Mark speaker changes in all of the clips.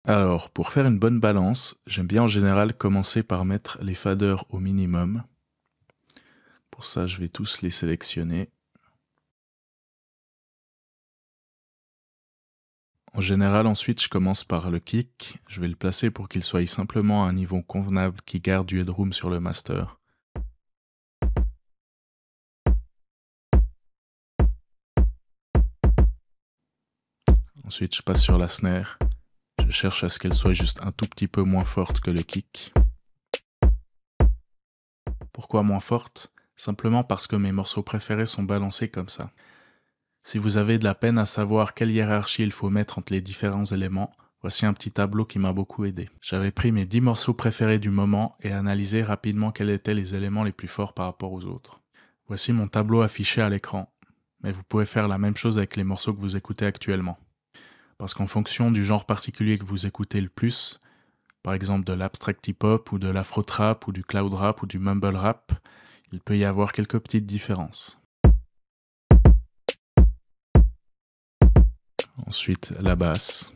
Speaker 1: Alors, pour faire une bonne balance, j'aime bien en général commencer par mettre les faders au minimum. Pour ça, je vais tous les sélectionner. En général, ensuite, je commence par le kick. Je vais le placer pour qu'il soit simplement à un niveau convenable qui garde du headroom sur le master. Ensuite, je passe sur la snare. Je cherche à ce qu'elle soit juste un tout petit peu moins forte que le kick. Pourquoi moins forte? Simplement parce que mes morceaux préférés sont balancés comme ça. Si vous avez de la peine à savoir quelle hiérarchie il faut mettre entre les différents éléments, voici un petit tableau qui m'a beaucoup aidé. J'avais pris mes 10 morceaux préférés du moment et analysé rapidement quels étaient les éléments les plus forts par rapport aux autres. Voici mon tableau affiché à l'écran, mais vous pouvez faire la même chose avec les morceaux que vous écoutez actuellement. Parce qu'en fonction du genre particulier que vous écoutez le plus, par exemple de l'abstract hip-hop ou de l'afro-trap ou du cloud rap ou du mumble rap, il peut y avoir quelques petites différences. Ensuite, la basse.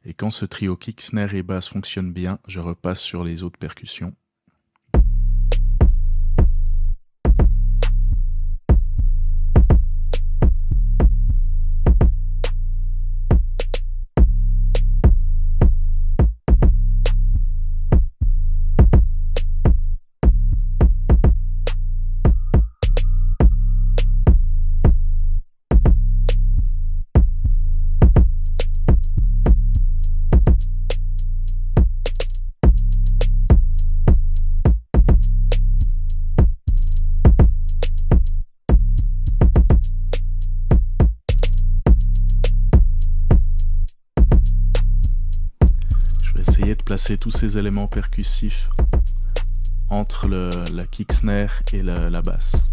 Speaker 1: Et quand ce trio kick, snare et basse fonctionne bien, je repasse sur les autres percussions. Essayer de placer tous ces éléments percussifs entre la kick snare et la basse.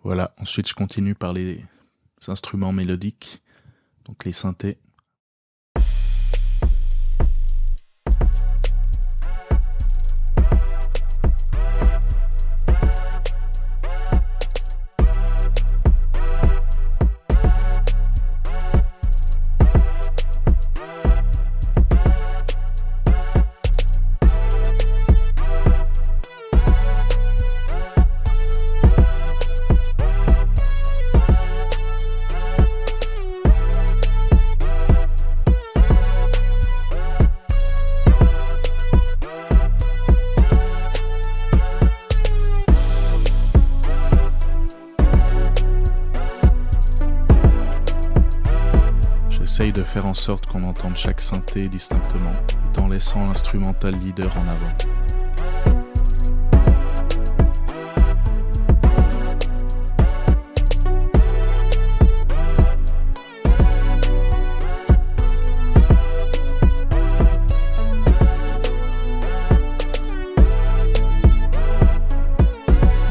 Speaker 1: Voilà, ensuite je continue par les instruments mélodiques, donc les synthés. J'essaye de faire en sorte qu'on entende chaque synthé distinctement, tout en laissant l'instrumental leader en avant.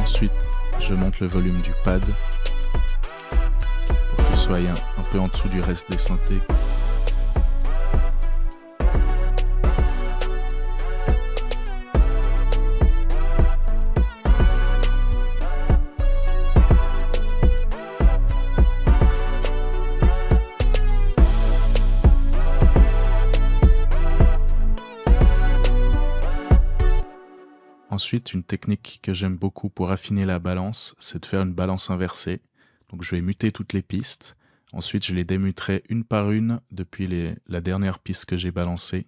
Speaker 1: Ensuite, je monte le volume du pad pour qu'il soit un peu en dessous du reste des synthés. Ensuite, une technique que j'aime beaucoup pour affiner la balance, c'est de faire une balance inversée. Donc je vais muter toutes les pistes. Ensuite, je les démuterai une par une depuis la dernière piste que j'ai balancée.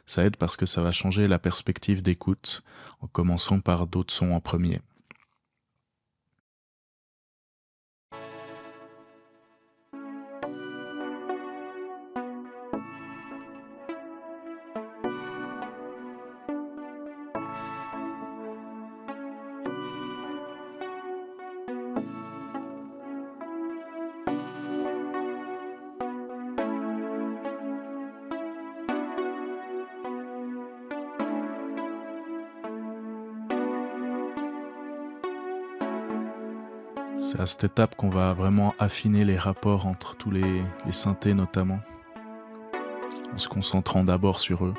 Speaker 1: Ça aide parce que ça va changer la perspective d'écoute en commençant par d'autres sons en premier. C'est à cette étape qu'on va vraiment affiner les rapports entre tous les synthés notamment, en se concentrant d'abord sur eux.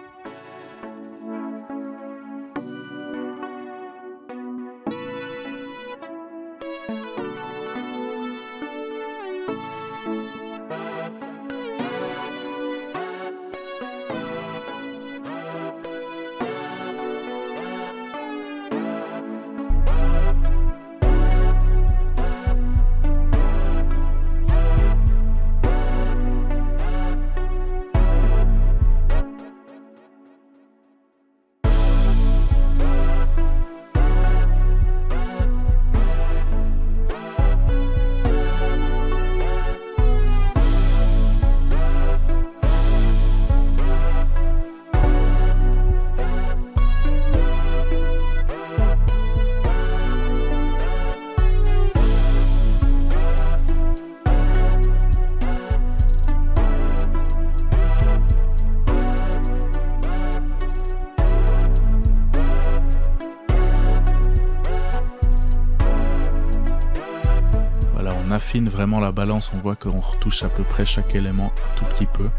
Speaker 1: On affine vraiment la balance, on voit qu'on retouche à peu près chaque élément un tout petit peu.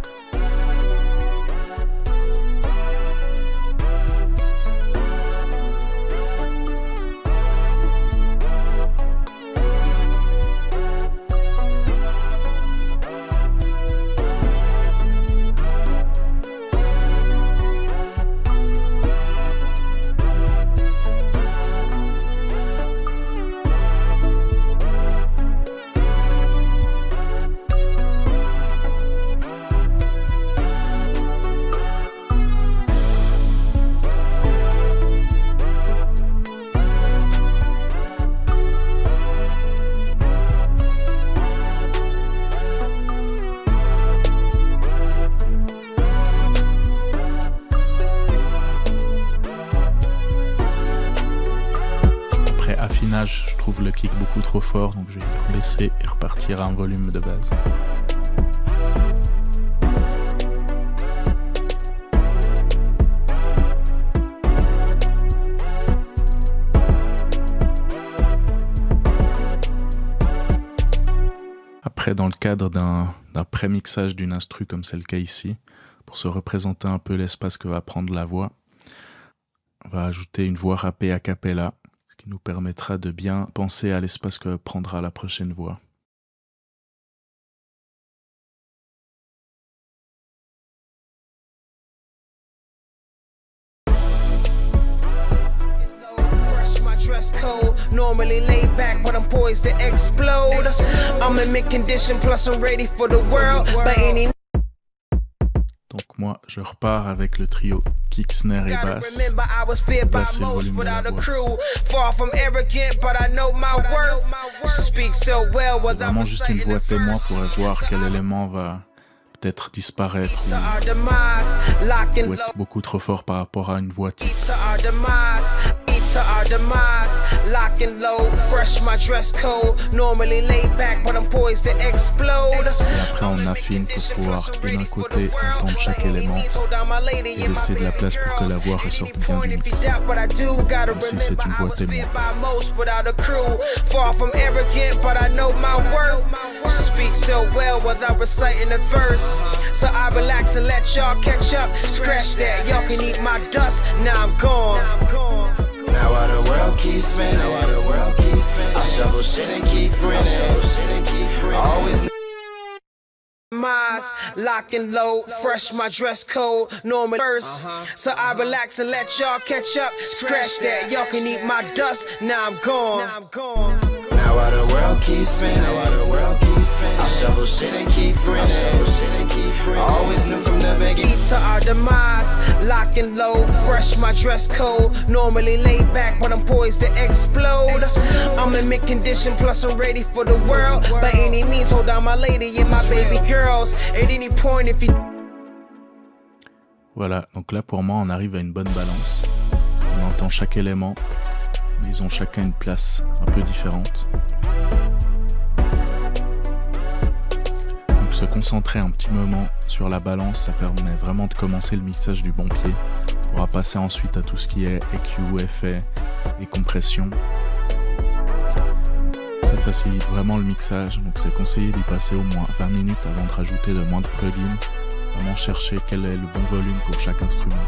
Speaker 1: Je trouve le kick beaucoup trop fort, donc je vais le baisser et repartir à un volume de base. Après, dans le cadre d'un pré-mixage d'une instru comme c'est le cas ici, pour se représenter un peu l'espace que va prendre la voix, on va ajouter une voix rappée a cappella, qui nous permettra de bien penser à l'espace que prendra la prochaine voix.
Speaker 2: Normally laid back, but I'm poised to explode. I'm in mid condition, plus I'm ready for the world. But any
Speaker 1: Donc moi, je repars avec le trio kick, snare et basse. Basse et le volume de la voix. C'est vraiment juste une voix témoin pour voir quel élément va peut-être disparaître ou être beaucoup trop fort par rapport à une voix titre.
Speaker 2: To our demise, lock and load, fresh my dress code. Normally laid back, but I'm poised to explode.
Speaker 1: Et après on affine pour pouvoir d'un côté entendre chaque élément et laisser de la place pour que la voix ressorte bien du mix, comme si c'est une voix témoin.
Speaker 2: Far from arrogant, but I know my worth. Speak so well without reciting the verse. So I relax and let y'all catch up. Scratch that, y'all can eat my dust. Now I'm gone.
Speaker 3: Now while the world keeps spinning, I shovel shit and keep grinning. Always
Speaker 2: demise. Lock and load, fresh my dress code. Normal first, so I relax and let y'all catch up. Scratch that, y'all can eat my dust. Now I'm gone.
Speaker 3: Now while the world keeps spinning, I shovel shit and keep grinning. I always knew from the beginning.
Speaker 2: To our demise, lock and load, fresh my dress code. Normally laid back, but I'm poised to explode. I'm in mid condition, plus I'm ready for the world. By any means, hold down my lady and my baby girls. At any point, if you.
Speaker 1: Voilà, donc là pour moi on arrive à une bonne balance. On entend chaque élément, ils ont chacun une place un peu différente. Donc se concentrer un petit moment sur la balance, ça permet vraiment de commencer le mixage du bon pied. On pourra passer ensuite à tout ce qui est EQ, effet et compression. Ça facilite vraiment le mixage, donc c'est conseillé d'y passer au moins 20 minutes avant de rajouter le moindre plugin. Vraiment chercher quel est le bon volume pour chaque instrument.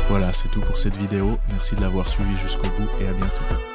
Speaker 1: Voilà, c'est tout pour cette vidéo. Merci de l'avoir suivi jusqu'au bout et à bientôt.